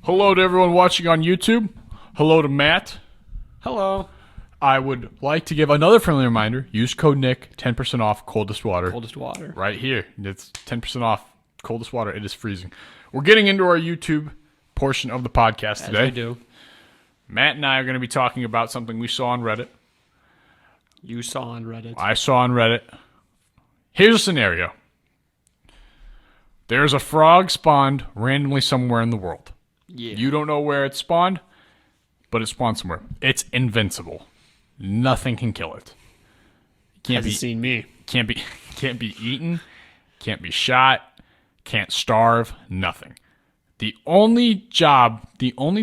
Hello to everyone watching on YouTube. Hello to Matt. Hello. I would like to give another friendly reminder. Use code NICK, 10% off coldest water. Coldest water. Right here. It's 10% off coldest water. It is freezing. We're getting into our YouTube portion of the podcast today. As we do. Matt and I are going to be talking about something we saw on Reddit. You saw on Reddit. I saw on Reddit. Here's a scenario. There's a frog spawned randomly somewhere in the world. Yeah. You don't know where it spawned, but it spawned somewhere. It's invincible. Nothing can kill it. Hasn't seen me. Can't be eaten. Can't be shot. Can't starve. Nothing. The only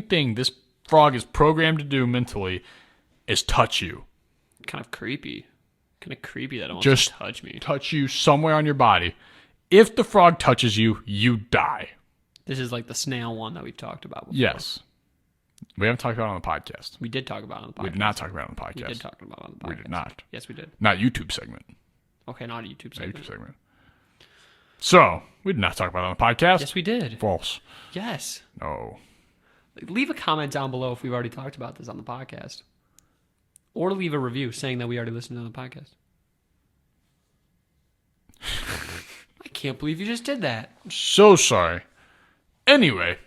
thing this frog is programmed to do mentally is touch you. Kind of creepy. That it wants Just to touch me. Touch you somewhere on your body. If the frog touches you, you die. This is like the snail one that we've talked about before. Yes. We haven't talked about it on the podcast. We did talk about it on the podcast. We did not talk about it on the podcast. We did talk about it on the podcast. We did not. Yes, we did. Not YouTube segment. Okay, not a YouTube segment. YouTube segment. So, we did not talk about it on the podcast. Yes, we did. False. Yes. No. Leave a comment down below if we've already talked about this on the podcast. Or leave a review saying that we already listened to the podcast. I can't believe you just did that. So sorry. Anyway,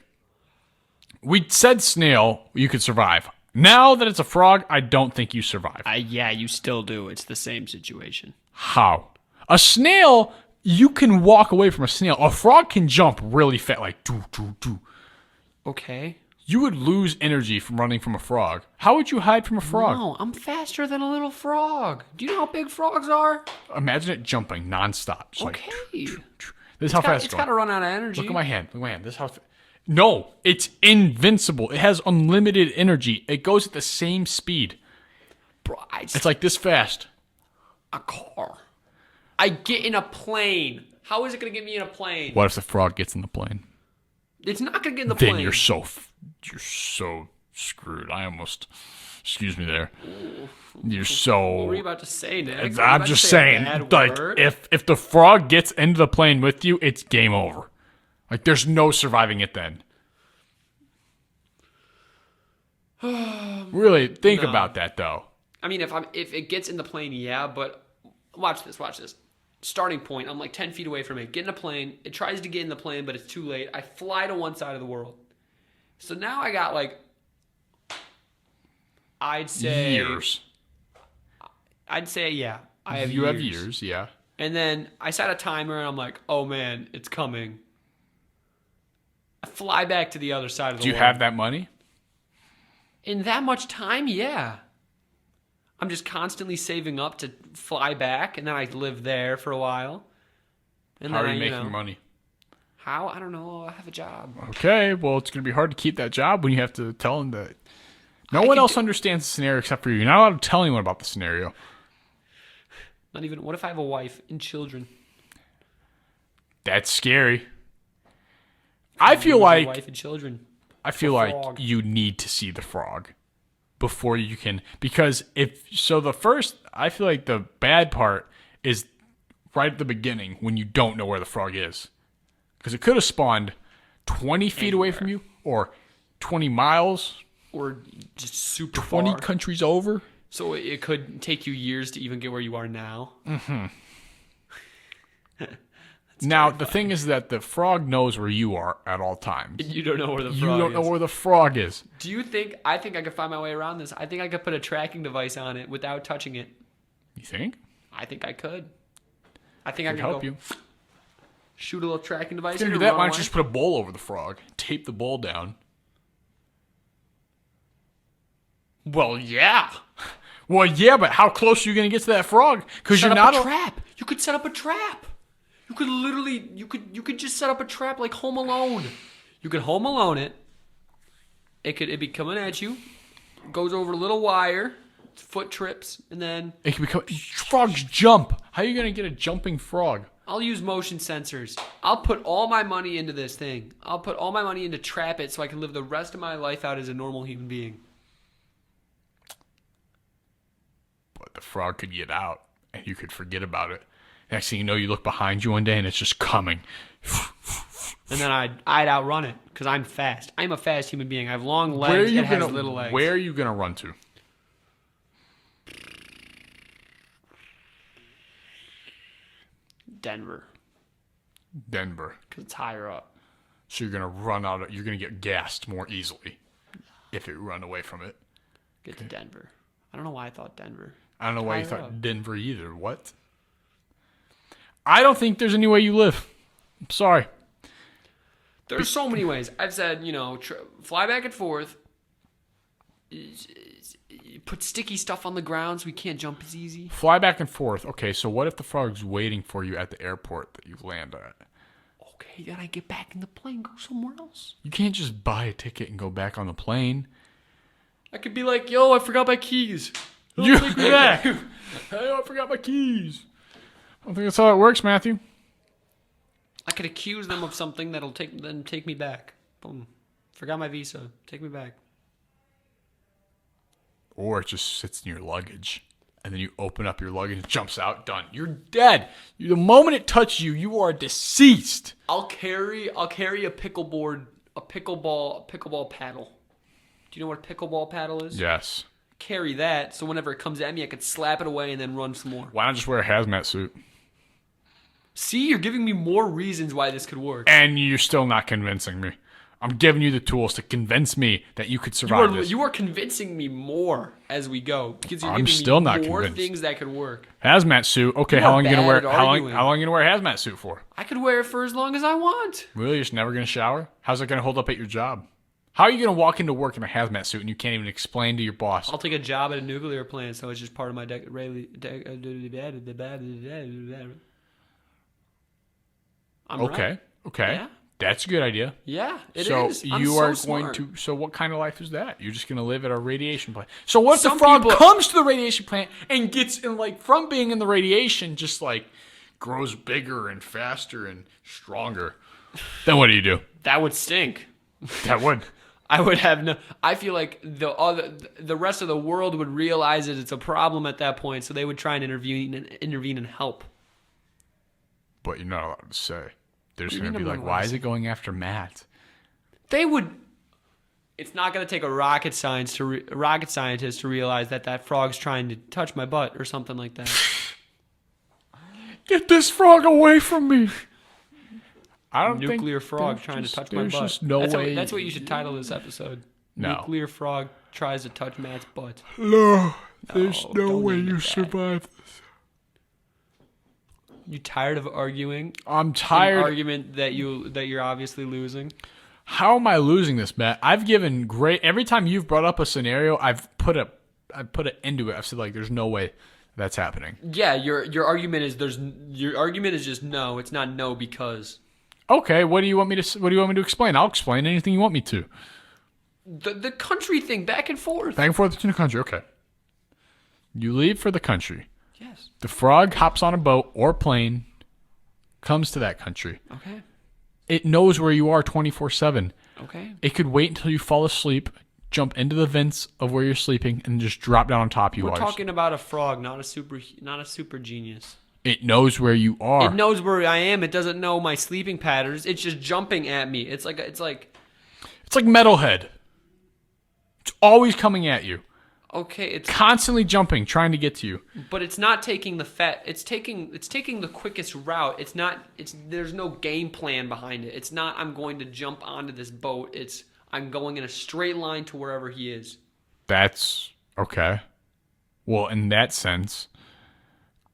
we said snail, you could survive. Now that it's a frog, I don't think you survive. Yeah, you still do. It's the same situation. How? A snail, you can walk away from a snail. A frog can jump really fast, like doo, doo, doo. Okay. You would lose energy from running from a frog. How would you hide from a frog? No, I'm faster than a little frog. Do you know how big frogs are? Imagine it jumping nonstop. Just Okay. This is how fast It's got to run out of energy. Look at my hand. This is how. No, it's invincible. It has unlimited energy. It goes at the same speed. Bro, It's like this fast. a car. I get in a plane. How is it going to get me in a plane? What if the frog gets in the plane? It's not going to get in the Then plane. you're so screwed. I almost, excuse me there. You're so. What were you about to say, Nick? Were you I'm about to just say a saying, bad like, word? if the frog gets into the plane with you, it's game over. Like, there's no surviving it then. Really, think No. about that, though. I mean, if it gets in the plane, yeah, but watch this. Starting point, I'm like 10 feet away from it. Get in a plane. It tries to get in the plane, but it's too late. I fly to one side of the world. So now I got like, I'd say Years. I'd say, yeah. I have You years. have years, yeah. And then I set a timer and I'm like, oh man, it's coming. I fly back to the other side of the Do you world. have that money? In that much time, yeah. I'm just constantly saving up to fly back, and then I live there for a while. And How then are you I, making money? How? I don't know. I have a job. Okay, well, it's going to be hard to keep that job when you have to tell them that. No I one could else understands the scenario except for you. You're not allowed to tell anyone about the scenario. Not even. What if I have a wife and children? That's scary. I feel like wife and children. I you need to see the frog before you can, because I feel like the bad part is right at the beginning when you don't know where the frog is, because it could have spawned 20 feet away from you, or 20 miles, Or just super 20 far. countries over. So it could take you years to even get where you are now. Mm-hmm. Now, the thing is that the frog knows where you are at all times. You don't know where the frog is. You don't know where the frog is. Do you think? I think I could find my way around this. I think I could put a tracking device on it without touching it. You think? I think I could. I think I Could could help go you. shoot a little tracking device. If you're in gonna do it, that, why run don't you just put a bowl over the frog? Tape the bowl down. Well, yeah. Well, yeah, but how close are you going to get to that frog? Because Set you're up not a trap. You could set up a trap. You could literally, you could just set up a trap like Home Alone. You could Home Alone it. It'd be coming at you. Goes over a little wire. Foot trips, and then It can become frogs jump. How are you going to get a jumping frog? I'll use motion sensors. I'll put all my money into this thing. I'll put all my money into trap it so I can live the rest of my life out as a normal human being. But the frog could get out, and you could forget about it. Next thing you know, you look behind you one day, and it's just coming. And then I'd outrun it because I'm fast. I'm a fast human being. I have long legs. It has little legs. Where are you going to run to? Denver. Denver. Because it's higher up. So you're going to run out. You're going to get gassed more easily if you run away from it. Get to Denver. I don't know why I thought Denver. I don't know why you Higher thought up. Denver either. What? I don't think there's any way you live. I'm sorry. There's so many ways. I've said, fly back and forth. Put sticky stuff on the ground so we can't jump as easy. Fly back and forth. Okay, so what if the frog's waiting for you at the airport that you land at? Okay, then I get back in the plane, go somewhere else. You can't just buy a ticket and go back on the plane. I could be like, yo, I forgot my keys. You take me back. Hey, I forgot my keys. I don't think that's how it works, Matthew. I could accuse them of something that'll take me back. Boom. Forgot my visa. Take me back. Or it just sits in your luggage. And then you open up your luggage and it jumps out. Done. You're dead. The moment it touches you, you are deceased. I'll carry a pickleball paddle. Do you know what a pickleball paddle is? Yes. Carry that so whenever it comes at me, I could slap it away and then run some more. Why not just wear a hazmat suit? See, you're giving me more reasons why this could work. And you're still not convincing me. I'm giving you the tools to convince me that you could survive this. You are convincing me more as we go because you're I'm giving still me not more convinced. things that could work. Hazmat suit. Okay, You how are long are you gonna wear? bad at How long arguing. are you gonna wear a hazmat suit for? I could wear it for as long as I want. Really? You're just never gonna shower? How's it gonna hold up at your job? How are you gonna walk into work in a hazmat suit and you can't even explain to your boss? I'll take a job at a nuclear plant, so it's just part of my I'm Okay. right. Okay. Yeah. That's a good idea. Yeah, it So is. you are so going smart. to. So what kind of life is that? You're just gonna live at a radiation plant. So what if the Some frog people- comes to the radiation plant and gets in from being in the radiation, just grows bigger and faster and stronger? Then what do you do? That would stink. That would. I would have no. I feel like the rest of the world would realize that it's a problem at that point, so they would try and intervene and help. But you're not allowed to say. They're just What do gonna you be mean I'm like, not allowed "Why to is say? it going after Matt?" They would. It's not going to take a rocket scientist to realize that frog's trying to touch my butt or something like that. Get this frog away from me! I don't think Nuclear frog there's trying just- to touch my there's butt. just no that's way. that's what you should title this episode. No. Nuclear frog tries to touch Matt's butt. No, there's No, no don't way name you it that. survive this. You tired of arguing? I'm An tired. argument that you're obviously losing. How am I losing this, Matt? I've given great. Every time you've brought up a scenario, I've put it into it. I've said there's no way that's happening. Yeah, your argument is just no. It's not no because Okay, what do you want me to explain? I'll explain anything you want me to. the country thing back and forth. Back and forth between the country. Okay. You leave for the country. Yes. The frog hops on a boat or plane, comes to that country. Okay. It knows where you are 24/7. Okay. It could wait until you fall asleep, jump into the vents of where you're sleeping, and just drop down on top of you. We're while you're talking about a frog, not a super genius. It knows where you are. It knows where I am. It doesn't know my sleeping patterns. It's just jumping at me. It's like It's like Metalhead. It's always coming at you. okay. It's Constantly jumping, trying to get to you. but it's not taking the fat. It's taking the quickest route. It's not. There's no game plan behind it. It's not. I'm going to jump onto this boat. It's I'm going in a straight line to wherever he is. That's okay. Well, in that sense,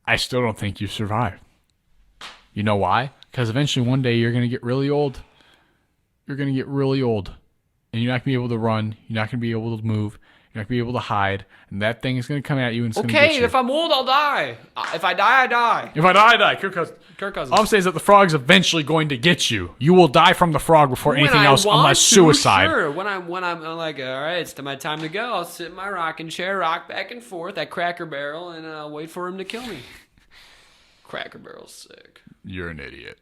I still don't think you survive. You know why? Because eventually one day you're going to get really old. You're going to get really old. And you're not going to be able to run. You're not going to be able to move. You're not going to be able to hide. And that thing is going to come at you and it's going to get Okay, you. if I'm old, I'll die. If I die, I die. If I die, I die. Kirk Cousins. All I'm saying is that the frog's eventually going to get you. You will die from the frog before anything else unless suicide. Sure. When I'm like, all right, it's my time to go. I'll sit in my rocking chair, rock back and forth at Cracker Barrel, and wait for him to kill me. Cracker Barrel's sick. You're an idiot.